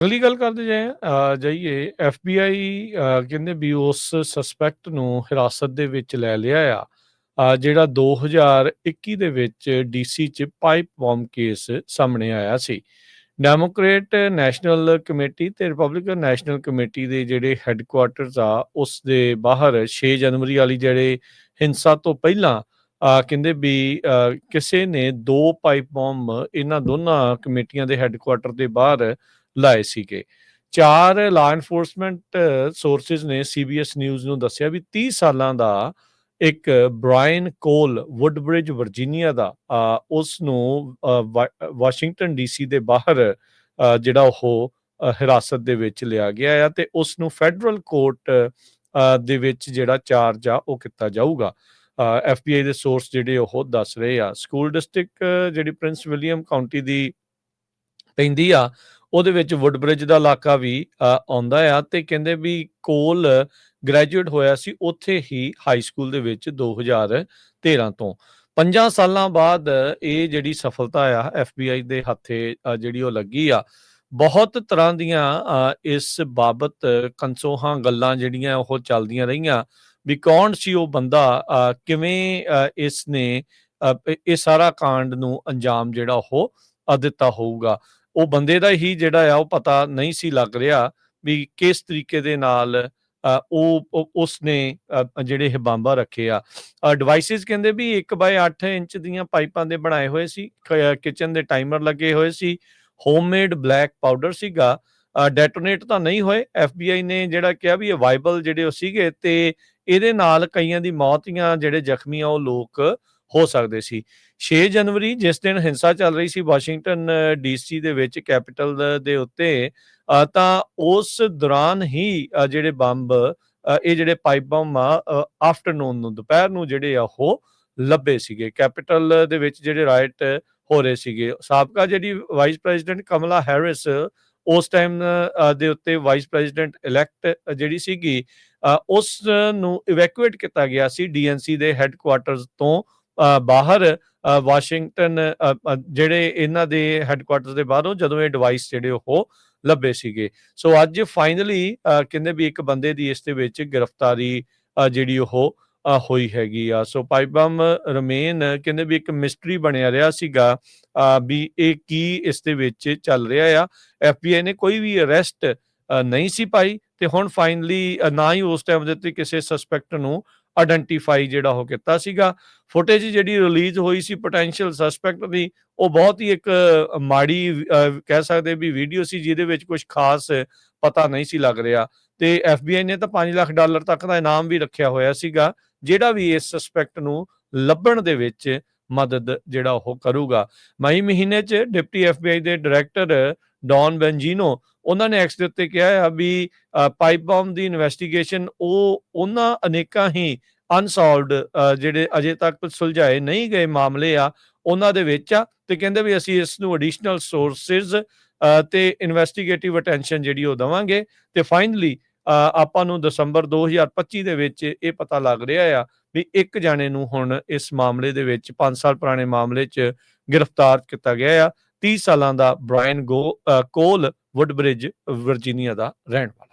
ਅਗਲੀ ਗੱਲ ਕਰਦੇ ਜਾਈਏ FBI ਕਹਿੰਦੇ ਵੀ ਉਸ ਸਸਪੈਕਟ ਨੂੰ ਹਿਰਾਸਤ ਦੇ ਵਿੱਚ ਲੈ ਲਿਆ ਆ ਜਿਹੜਾ 2021 ਦੇ ਵਿੱਚ ਡੀਸੀ 'ਚ ਪਾਈਪ ਬੋਮ ਕੇਸ ਸਾਹਮਣੇ ਆਇਆ ਸੀ। ਡੈਮੋਕ੍ਰੇਟ ਨੈਸ਼ਨਲ ਕਮੇਟੀ ਤੇ ਰਿਪਬਲਿਕਨ ਨੈਸ਼ਨਲ ਕਮੇਟੀ ਦੇ ਜਿਹੜੇ ਹੈੱਡਕੁਆਰਟਰਸ ਆ ਉਸ ਦੇ ਬਾਹਰ 6 ਜਨਵਰੀ ਵਾਲੀ ਜਿਹੜੇ ਹਿੰਸਾ ਤੋਂ ਪਹਿਲਾਂ ਕਹਿੰਦੇ ਵੀ ਕਿਸੇ ਨੇ 2 ਪਾਈਪ ਬੋਮ ਇਹਨਾਂ ਦੋਨਾਂ ਕਮੇਟੀਆਂ ਦੇ ਹੈੱਡਕੁਆਰਟਰ ਦੇ ਬਾਹਰ ਲਾਏ ਸੀਗੇ। 4 ਲਾਅ ਐਨਫੋਰਸਮੈਂਟ ਸੋਰਸਿਸ ਨੇ ਸੀਬੀਐਸ ਨਿਊਜ਼ ਨੂੰ ਦੱਸਿਆ ਵੀ 30 ਸਾਲਾਂ ਦਾ ਇੱਕ ਬ੍ਰਾਇਨ ਕੋਲ ਵੁੱਡਬ੍ਰਿਜ ਵਰਜੀਨੀਆ ਦਾ ਉਸ ਨੂੰ ਵਾਸ਼ਿੰਗਟਨ ਡੀਸੀ ਦੇ ਬਾਹਰ ਜਿਹੜਾ ਉਹ ਹਿਰਾਸਤ ਦੇ ਵਿੱਚ ਲਿਆ ਗਿਆ ਆ ਤੇ ਉਸ ਨੂੰ ਫੈਡਰਲ ਕੋਰਟ ਦੇ ਵਿੱਚ ਜਿਹੜਾ ਚਾਰਜ ਆ ਉਹ ਕੀਤਾ ਜਾਊਗਾ। FBI ਦੇ ਸੋਰਸ ਜਿਹੜੇ ਉਹ ਦੱਸ ਰਹੇ ਆ। ਸਕੂਲ ਡਿਸਟ੍ਰਿਕਟ ਜਿਹੜੀ ਪ੍ਰਿੰਸ ਵਿਲੀਅਮ ਕਾਉਂਟੀ ਦੀ ਪੈਂਦੀ ਆ ਉਹਦੇ ਵਿੱਚ ਵੁੱਡਬ੍ਰਿਜ ਦਾ ਇਲਾਕਾ ਵੀ ਆਉਂਦਾ ਆ ਤੇ ਕਹਿੰਦੇ ਵੀ ਕੋਲ ਗ੍ਰੈਜੂਏਟ ਹੋਇਆ ਸੀ ਉੱਥੇ ਹੀ ਹਾਈ ਸਕੂਲ ਦੇ ਵਿੱਚ 2013 ਤੋਂ 5 ਸਾਲਾਂ ਬਾਅਦ ਇਹ ਜਿਹੜੀ ਸਫਲਤਾ ਆ FBI ਦੇ ਹੱਥੇ ਜਿਹੜੀ ਉਹ ਲੱਗੀ ਆ। ਬਹੁਤ ਤਰ੍ਹਾਂ ਦੀਆਂ ਇਸ ਬਾਬਤ ਕਨਸੋਹਾਂ ਗੱਲਾਂ ਜਿਹੜੀਆਂ ਉਹ ਚੱਲਦੀਆਂ ਰਹੀਆਂ ਵੀ ਕੌਣ ਸੀ ਉਹ ਬੰਦਾ, ਕਿਵੇਂ ਇਸ ਨੇ ਇਹ ਸਾਰਾ ਕਾਂਡ ਨੂੰ ਅੰਜਾਮ ਜਿਹੜਾ ਉਹ ਦਿੱਤਾ ਹੋਊਗਾ। ਉਹ ਬੰਦੇ ਦਾ ਹੀ ਜਿਹੜਾ ਆ ਉਹ ਪਤਾ ਨਹੀਂ ਸੀ ਲੱਗ ਰਿਹਾ ਵੀ ਕਿਸ ਤਰੀਕੇ ਦੇ ਨਾਲ ਉਸਨੇ ਜਿਹੜੇ ਇਹ ਬੰਬ ਰੱਖੇ ਆ। ਡਿਵਾਈਸਿਸ ਕਹਿੰਦੇ ਵੀ 1x8 ਇੰਚ ਦੀਆਂ ਪਾਈਪਾਂ ਦੇ ਬਣਾਏ ਹੋਏ ਸੀ, ਕਿਚਨ ਦੇ ਟਾਈਮਰ ਲੱਗੇ ਹੋਏ ਸੀ, ਹੋਮਮੇਡ ਬਲੈਕ ਪਾਊਡਰ ਸੀਗਾ। ਡੈਟੋਨੇਟ ਤਾਂ ਨਹੀਂ ਹੋਏ। FBI ਨੇ ਜਿਹੜਾ ਕਿਹਾ ਵੀ ਇਹ ਵਾਈਬਲ ਜਿਹੜੇ ਉਹ ਸੀਗੇ ਤੇ ਇਹਦੇ ਨਾਲ ਕਈਆਂ ਦੀ ਮੌਤ ਜਾਂ ਜਿਹੜੇ ਜ਼ਖਮੀ ਆ ਉਹ ਲੋਕ ਹੋ ਸਕਦੇ ਸੀ। 6 ਜਨਵਰੀ ਜਿਸ ਦਿਨ ਹਿੰਸਾ ਚੱਲ ਰਹੀ ਸੀ ਵਾਸ਼ਿੰਗਟਨ ਡੀਸੀ ਦੇ ਵਿੱਚ ਕੈਪੀਟਲ ਦੇ ਉੱਤੇ, ਤਾਂ ਉਸ ਦੌਰਾਨ ਹੀ ਜਿਹੜੇ ਬੰਬ ਇਹ ਜਿਹੜੇ ਪਾਈਪ ਬੰਬ ਆ ਆਫਟਰਨੂਨ ਨੂੰ ਦੁਪਹਿਰ ਨੂੰ ਜਿਹੜੇ ਆ ਉਹ ਲੱਭੇ ਸੀਗੇ ਕੈਪੀਟਲ ਦੇ ਵਿੱਚ ਜਿਹੜੇ ਰਾਈਟ ਹੋ ਰਹੇ ਸੀਗੇ। ਸਾਬਕਾ ਜਿਹੜੀ ਵਾਈਸ ਪ੍ਰੈਜ਼ੀਡੈਂਟ ਕਮਲਾ ਹੈਰਿਸ ਉਸ ਟਾਈਮ ਦੇ ਉੱਤੇ ਵਾਈਸ ਪ੍ਰੈਜ਼ੀਡੈਂਟ ਇਲੈਕਟ ਜਿਹੜੀ ਸੀਗੀ, ਉਸ ਨੂੰ ਇਵੈਕੂਏਟ ਕੀਤਾ ਗਿਆ ਸੀ DNC ਦੇ ਹੈੱਡਕੁਆਰਟਰਸ ਤੋਂ ਬਾਹਰ ਵਾਸ਼ਿੰਗਟਨ ਜਿਹੜੇ ਇਹਨਾਂ ਦੇ ਹੈੱਡਕੁਆਰਟਰਸ ਦੇ ਬਾਹਰੋਂ ਜਦੋਂ ਇਹ ਡਿਵਾਈਸ ਜਿਹੜੇ ਉਹ ਲੱਭੇ ਸੀਗੇ। ਸੋ ਅੱਜ ਫਾਈਨਲੀ ਕਹਿੰਦੇ ਵੀ ਇੱਕ ਬੰਦੇ ਦੀ ਇਸ ਦੇ ਵਿੱਚ ਗ੍ਰਿਫਤਾਰੀ ਜਿਹੜੀ ਉਹ ਹੋਈ ਹੈਗੀ ਆ। ਸੋ ਪਾਈਪ ਬੰਬ ਰਮੇਨ ਕਹਿੰਦੇ ਵੀ ਇੱਕ ਮਿਸਟਰੀ ਬਣਿਆ ਰਿਹਾ ਸੀਗਾ ਵੀ ਇਹ ਕੀ ਇਸ ਦੇ ਵਿੱਚ ਚੱਲ ਰਿਹਾ ਆ। FBI ਨੇ ਕੋਈ ਵੀ ਅਰੈਸਟ ਨਹੀਂ ਸੀ ਪਾਈ ਤੇ ਹੁਣ ਫਾਈਨਲੀ ਨਾ ਹੀ ਉਸ ਟਾਈਮ ਦੇ ਉੱਤੇ ਕਿਸੇ ਸਸਪੈਕਟ ਨੂੰ ਆਇਡੈਂਟੀਫਾਈ ਜਿਹੜਾ ਉਹ ਕੀਤਾ ਸੀਗਾ। ਫੁਟੇਜ ਜਿਹੜੀ ਰਿਲੀਜ਼ ਹੋਈ ਸੀ ਪੋਟੈਂਸ਼ੀਅਲ ਸਸਪੈਕਟ ਦੀ, ਉਹ ਬਹੁਤ ਹੀ ਇੱਕ ਮਾੜੀ ਕਹਿ ਸਕਦੇ ਵੀ ਵੀਡੀਓ ਸੀ ਜਿਹਦੇ ਵਿੱਚ ਕੁਝ ਖਾਸ ਪਤਾ ਨਹੀਂ ਸੀ ਲੱਗ ਰਿਹਾ ਤੇ FBI ਨੇ ਤਾਂ $5 ਲੱਖ ਤੱਕ ਦਾ ਇਨਾਮ ਵੀ ਰੱਖਿਆ ਹੋਇਆ ਸੀਗਾ ਜਿਹੜਾ ਵੀ ਇਸ ਸਸਪੈਕਟ ਨੂੰ ਲੱਭਣ ਦੇ ਵਿੱਚ ਮਦਦ ਜਿਹੜਾ ਉਹ ਕਰੂਗਾ। ਮਈ ਮਹੀਨੇ 'ਚ ਡਿਪਟੀ FBI ਦੇ ਡਾਇਰੈਕਟਰ ਡੌਨ ਬੈਂਜੀਨੋ ਉਹਨਾਂ ਨੇ ਐਕਸ ਦੇ ਉੱਤੇ ਕਿਹਾ ਆ ਵੀ ਪਾਈਪ ਬੰਬ ਦੀ ਇਨਵੈਸਟੀਗੇਸ਼ਨ ਉਹਨਾਂ ਅਨੇਕਾਂ ਹੀ ਅਨਸੋਲਵਡ ਜਿਹੜੇ ਅਜੇ ਤੱਕ ਸੁਲਝਾਏ ਨਹੀਂ ਗਏ ਮਾਮਲੇ ਆ ਉਹਨਾਂ ਦੇ ਵਿੱਚ ਆ ਤੇ ਕਹਿੰਦੇ ਵੀ ਅਸੀਂ ਇਸ ਨੂੰ ਐਡੀਸ਼ਨਲ ਸੋਰਸਿਸ ਤੇ ਇਨਵੈਸਟੀਗੇਟਿਵ ਅਟੈਂਸ਼ਨ ਜਿਹੜੀ ਉਹ ਦੇਵਾਂਗੇ ਤੇ ਫਾਈਨਲੀ ਆਪਾਂ ਨੂੰ ਦਸੰਬਰ 2025 ਦੇ ਵਿੱਚ ਇਹ ਪਤਾ ਲੱਗ ਰਿਹਾ ਆ ਵੀ ਇੱਕ ਜਾਣੇ ਨੂੰ ਹੁਣ ਇਸ ਮਾਮਲੇ ਦੇ ਵਿੱਚ 5 ਸਾਲ ਪੁਰਾਣੇ ਮਾਮਲੇ 'ਚ ਗ੍ਰਿਫਤਾਰ ਕੀਤਾ ਗਿਆ ਆ। 30 ਸਾਲਾਂ ਦਾ ਬ੍ਰਾਇਨ ਕੋਲ ਵੁੱਡਬ੍ਰਿਜ ਵਰਜੀਨੀਆ ਦਾ ਰਹਿਣ ਵਾਲਾ।